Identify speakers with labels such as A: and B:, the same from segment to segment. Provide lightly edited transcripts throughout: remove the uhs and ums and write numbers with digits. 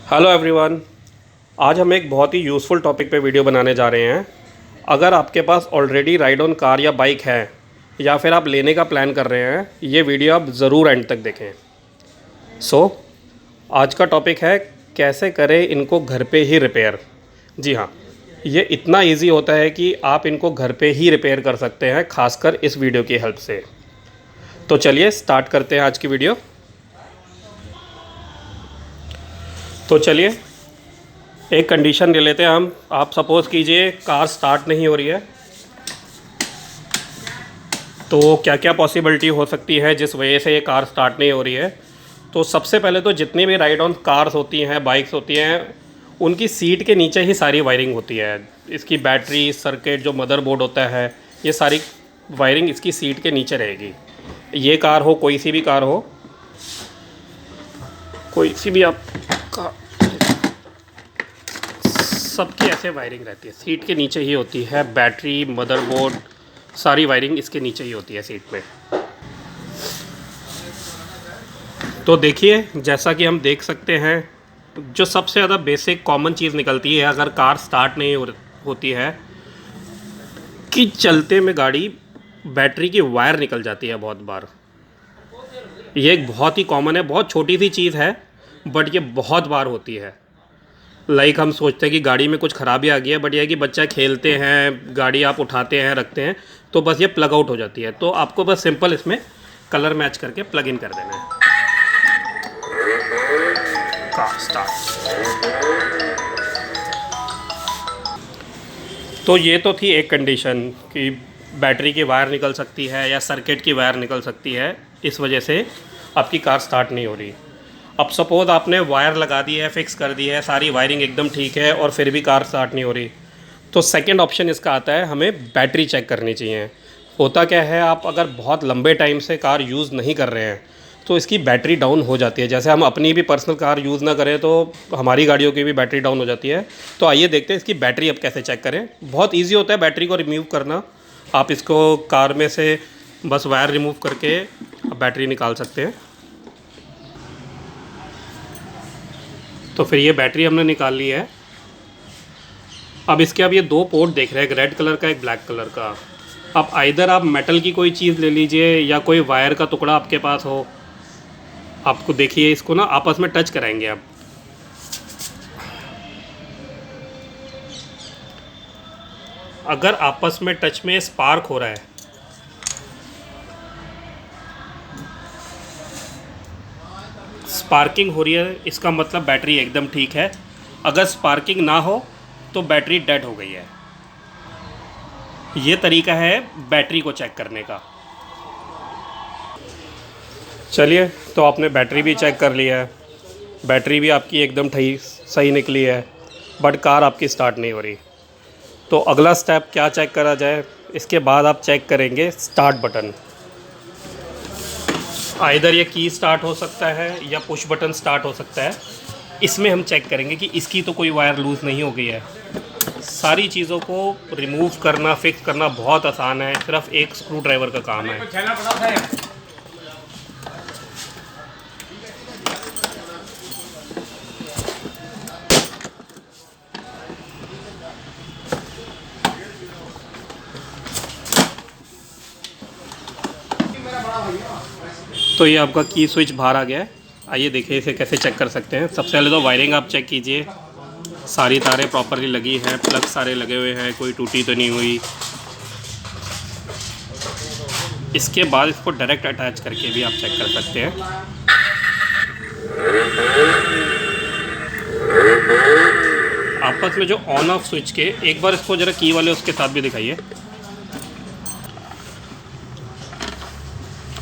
A: Hello everyone. आज हम एक बहुत ही यूज़फुल टॉपिक पे वीडियो बनाने जा रहे हैं। अगर आपके पास ऑलरेडी राइड ऑन कार या बाइक है या फिर आप लेने का प्लान कर रहे हैं, ये वीडियो आप ज़रूर एंड तक देखें। आज का टॉपिक है कैसे करें इनको घर पे ही रिपेयर। जी हाँ, ये इतना इजी होता है कि आप इनको घर पे ही रिपेयर कर सकते हैं, खासकर इस वीडियो की हेल्प से। तो चलिए स्टार्ट करते हैं आज की वीडियो। तो चलिए एक कंडीशन ले लेते हैं हम। आप सपोज़ कीजिए कार स्टार्ट नहीं हो रही है, तो क्या क्या पॉसिबिलिटी हो सकती है जिस वजह से ये कार स्टार्ट नहीं हो रही है। तो सबसे पहले तो जितनी भी राइड ऑन कार्स होती हैं, बाइक्स होती हैं, उनकी सीट के नीचे ही सारी वायरिंग होती है। इसकी बैटरी, सर्किट, जो मदरबोर्ड होता है, ये सारी वायरिंग इसकी सीट के नीचे रहेगी। ये कार हो, कोई सी भी कार हो, कोई सी भी आप सबकी ऐसे वायरिंग रहती है, सीट के नीचे ही होती है। बैटरी, मदरबोर्ड, सारी वायरिंग इसके नीचे ही होती है सीट पे। तो देखिए, जैसा कि हम देख सकते हैं, जो सबसे ज़्यादा बेसिक कॉमन चीज़ निकलती है अगर कार स्टार्ट नहीं होती है, कि चलते में गाड़ी बैटरी की वायर निकल जाती है बहुत बार। ये एक बहुत ही कॉमन है, बहुत छोटी सी चीज़ है, बट ये बहुत बार होती है। हम सोचते हैं कि गाड़ी में कुछ ख़राबी आ गई है, बट यह है कि बच्चा खेलते हैं, गाड़ी आप उठाते हैं, रखते हैं, तो बस ये प्लग आउट हो जाती है। तो आपको बस सिंपल इसमें कलर मैच करके प्लग इन कर देना है। Car start. तो ये तो थी एक कंडीशन कि बैटरी की वायर निकल सकती है या सर्किट की वायर निकल सकती है, इस वजह से आपकी कार स्टार्ट नहीं हो रही। अब सपोज़ आपने वायर लगा दी है, फिक्स कर दी है, सारी वायरिंग एकदम ठीक है, और फिर भी कार स्टार्ट नहीं हो रही, तो सेकंड ऑप्शन इसका आता है, हमें बैटरी चेक करनी चाहिए। होता क्या है, आप अगर बहुत लंबे टाइम से कार यूज़ नहीं कर रहे हैं तो इसकी बैटरी डाउन हो जाती है। जैसे हम अपनी भी पर्सनल कार यूज़ ना करें तो हमारी गाड़ियों की भी बैटरी डाउन हो जाती है। तो आइए देखते हैं इसकी बैटरी अब कैसे चेक करें। बहुत ईजी होता है बैटरी को रिमूव करना। आप इसको कार में से बस वायर रिमूव करके बैटरी निकाल सकते हैं। तो फिर ये बैटरी हमने निकाल ली है। अब इसके ये दो पोर्ट देख रहे हैं, एक रेड कलर का, एक ब्लैक कलर का। अब आइदर आप मेटल की कोई चीज़ ले लीजिए या कोई वायर का टुकड़ा आपके पास हो। आपको देखिए, इसको ना आपस में टच कराएंगे आप। अगर आपस में टच में स्पार्क हो रहा है, स्पार्किंग हो रही है, इसका मतलब बैटरी एकदम ठीक है। अगर स्पार्किंग ना हो तो बैटरी डेड हो गई है। ये तरीका है बैटरी को चेक करने का। चलिए, तो आपने बैटरी भी चेक कर लिया है, बैटरी भी आपकी एकदम सही निकली है, बट कार आपकी स्टार्ट नहीं हो रही। तो अगला स्टेप क्या चेक करा जाए, इसके बाद आप चेक करेंगे स्टार्ट बटन। आइदर ये की स्टार्ट हो सकता है या पुश बटन स्टार्ट हो सकता है। इसमें हम चेक करेंगे कि इसकी तो कोई वायर लूज़ नहीं हो गई है। सारी चीज़ों को रिमूव करना, फिक्स करना बहुत आसान है, सिर्फ एक स्क्रू ड्राइवर का काम है। तो ये आपका की स्विच बाहर आ गया है। आइए देखिए इसे कैसे चेक कर सकते हैं। सबसे पहले तो वायरिंग आप चेक कीजिए, सारी तारें प्रॉपरली लगी हैं, प्लग सारे लगे हुए हैं, कोई टूटी तो नहीं हुई। इसके बाद इसको डायरेक्ट अटैच करके भी आप चेक कर सकते हैं। आपस में जो ऑन ऑफ स्विच के, एक बार इसको ज़रा की वाले उसके साथ भी दिखाइए।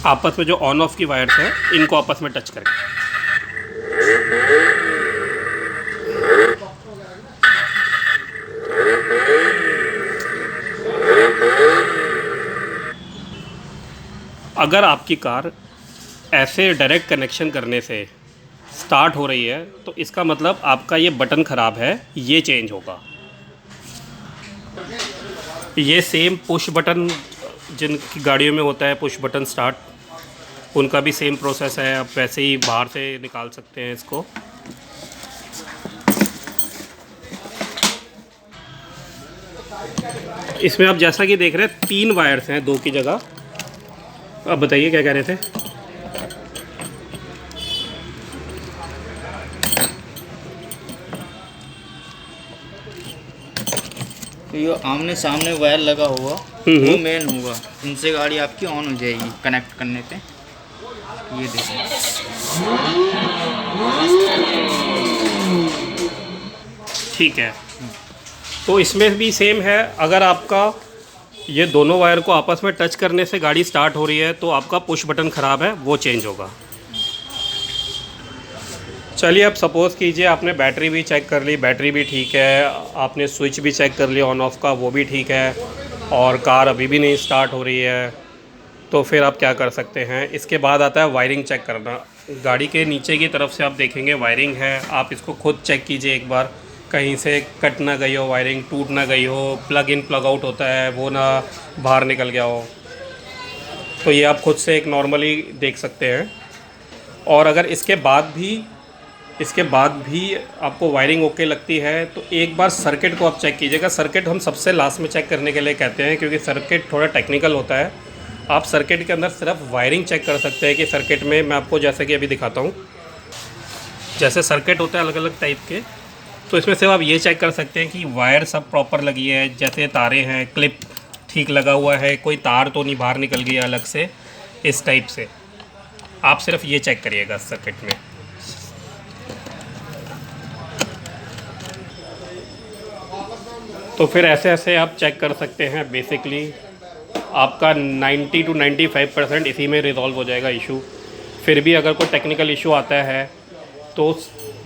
A: आपस में जो ऑन ऑफ की वायर्स हैं, इनको आपस में टच करके अगर आपकी कार ऐसे डायरेक्ट कनेक्शन करने से स्टार्ट हो रही है तो इसका मतलब आपका ये बटन ख़राब है, ये चेंज होगा। ये सेम पुश बटन जिनकी गाड़ियों में होता है, पुश बटन स्टार्ट, उनका भी सेम प्रोसेस है। आप वैसे ही बाहर से निकाल सकते हैं इसको। इसमें आप जैसा कि देख रहे हैं 3 वायर्स हैं 2 की जगह। अब बताइए क्या कह रहे थे।
B: तो ये आमने सामने वायर लगा होगा वो मेन होगा, इनसे गाड़ी आपकी ऑन हो जाएगी कनेक्ट करने पे। ये देखिए
A: ठीक है। तो इसमें भी सेम है, अगर आपका ये दोनों वायर को आपस में टच करने से गाड़ी स्टार्ट हो रही है तो आपका पुश बटन ख़राब है, वो चेंज होगा। चलिए अब सपोज़ कीजिए आपने बैटरी भी चेक कर ली, बैटरी भी ठीक है, आपने स्विच भी चेक कर लिया ऑन ऑफ का, वो भी ठीक है, और कार अभी भी नहीं स्टार्ट हो रही है। तो फिर आप क्या कर सकते हैं, इसके बाद आता है वायरिंग चेक करना। गाड़ी के नीचे की तरफ से आप देखेंगे वायरिंग है, आप इसको खुद चेक कीजिए एक बार, कहीं से कट ना गई हो वायरिंग, टूट ना गई हो, प्लग इन प्लग आउट होता है वो ना बाहर निकल गया हो। तो ये आप खुद से एक नॉर्मली देख सकते हैं। और अगर इसके बाद भी आपको वायरिंग ओके लगती है तो एक बार सर्किट को आप चेक कीजिएगा। सर्किट हम सबसे लास्ट में चेक करने के लिए कहते हैं, क्योंकि सर्किट थोड़ा टेक्निकल होता है। आप सर्किट के अंदर सिर्फ वायरिंग चेक कर सकते हैं कि सर्किट में, मैं आपको जैसे कि अभी दिखाता हूँ, जैसे सर्किट होता है अलग अलग टाइप के, तो इसमें सिर्फ आप ये चेक कर सकते हैं कि वायर सब प्रॉपर लगी है, जैसे तारे हैं, क्लिप ठीक लगा हुआ है, कोई तार तो नहीं बाहर निकल गया अलग से, इस टाइप से आप सिर्फ ये चेक करिएगा सर्किट में। तो फिर ऐसे ऐसे आप चेक कर सकते हैं। बेसिकली आपका 90 to 95% इसी में रिजॉल्व हो जाएगा इशू। फिर भी अगर कोई टेक्निकल इशू आता है तो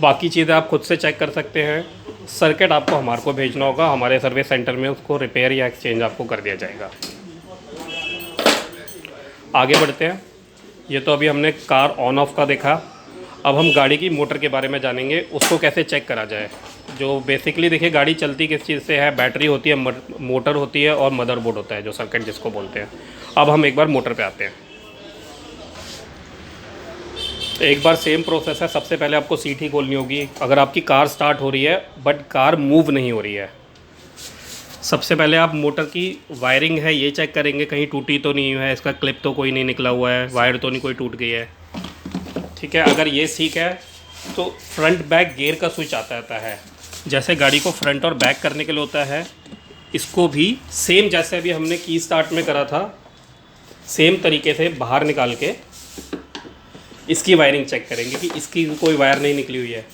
A: बाकी चीज़ें आप खुद से चेक कर सकते हैं। सर्किट आपको हमारे को भेजना होगा, हमारे सर्विस सेंटर में उसको रिपेयर या एक्सचेंज आपको कर दिया जाएगा। आगे बढ़ते हैं। ये तो अभी हमने कार ऑन ऑफ का देखा, अब हम गाड़ी की मोटर के बारे में जानेंगे, उसको कैसे चेक करा जाए। जो बेसिकली देखिए गाड़ी चलती किस चीज़ से है, बैटरी होती है, मोटर होती है और मदरबोर्ड होता है, जो सर्किट जिसको बोलते हैं। अब हम एक बार मोटर पे आते हैं। एक बार सेम प्रोसेस है। सबसे पहले आपको सीट ही खोलनी होगी अगर आपकी कार स्टार्ट हो रही है बट कार मूव नहीं हो रही है। सबसे पहले आप मोटर की वायरिंग है ये चेक करेंगे, कहीं टूटी तो नहीं है, इसका क्लिप तो कोई नहीं निकला हुआ है, वायर तो नहीं कोई टूट गई है। ठीक है, अगर ये ठीक है तो फ्रंट बैक गियर का स्विच आता है। जैसे गाड़ी को फ्रंट और बैक करने के लिए होता है, इसको भी सेम जैसे अभी हमने की स्टार्ट में करा था, सेम तरीके से बाहर निकाल के इसकी वायरिंग चेक करेंगे कि इसकी कोई वायर नहीं निकली हुई है।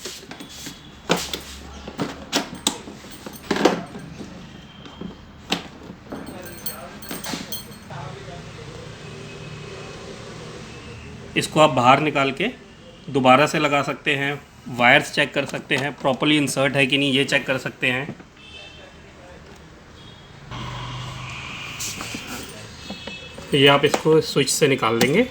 A: इसको आप बाहर निकाल के दोबारा से लगा सकते हैं, वायर्स चेक कर सकते हैं प्रॉपर्ली इंसर्ट है कि नहीं, ये चेक कर सकते हैं। ये आप इसको स्विच से निकाल देंगे।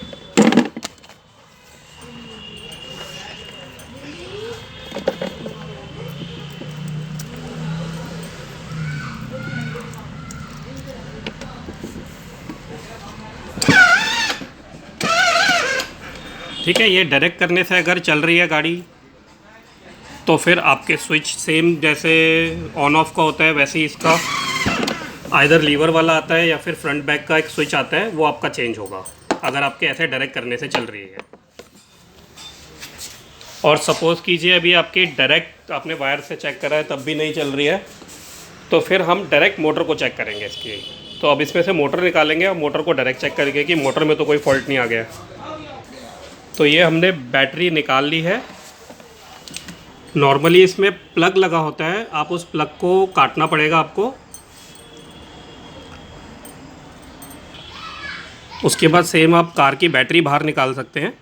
A: ठीक है, ये डायरेक्ट करने से अगर चल रही है गाड़ी तो फिर आपके स्विच सेम जैसे ऑन ऑफ का होता है वैसे ही इसका आइदर लीवर वाला आता है या फिर फ्रंट बैक का एक स्विच आता है, वो आपका चेंज होगा अगर आपके ऐसे डायरेक्ट करने से चल रही है। और सपोज़ कीजिए अभी आपकी डायरेक्ट आपने वायर से चेक करा है तब भी नहीं चल रही है, तो फिर हम डायरेक्ट मोटर को चेक करेंगे इसकी। तो अब इसमें से मोटर निकालेंगे और मोटर को डायरेक्ट चेक करेंगे कि मोटर में तो कोई फॉल्ट नहीं आ गया। तो ये हमने बैटरी निकाल ली है। नॉर्मली इसमें प्लग लगा होता है, आप उस प्लग को काटना पड़ेगा आपको। उसके बाद सेम आप कार की बैटरी बाहर निकाल सकते हैं।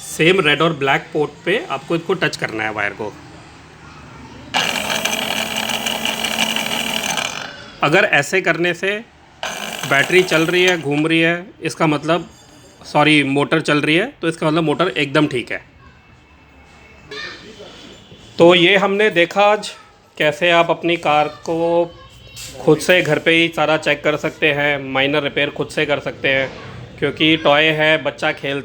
A: सेम रेड और ब्लैक पोर्ट पे आपको इसको टच करना है वायर को। अगर ऐसे करने से बैटरी चल रही है, घूम रही है, इसका मतलब मोटर चल रही है, तो इसका मतलब मोटर एकदम ठीक है। तो ये हमने देखा आज कैसे आप अपनी कार को खुद से घर पे ही सारा चेक कर सकते हैं, माइनर रिपेयर खुद से कर सकते हैं, क्योंकि टॉय है, बच्चा खेल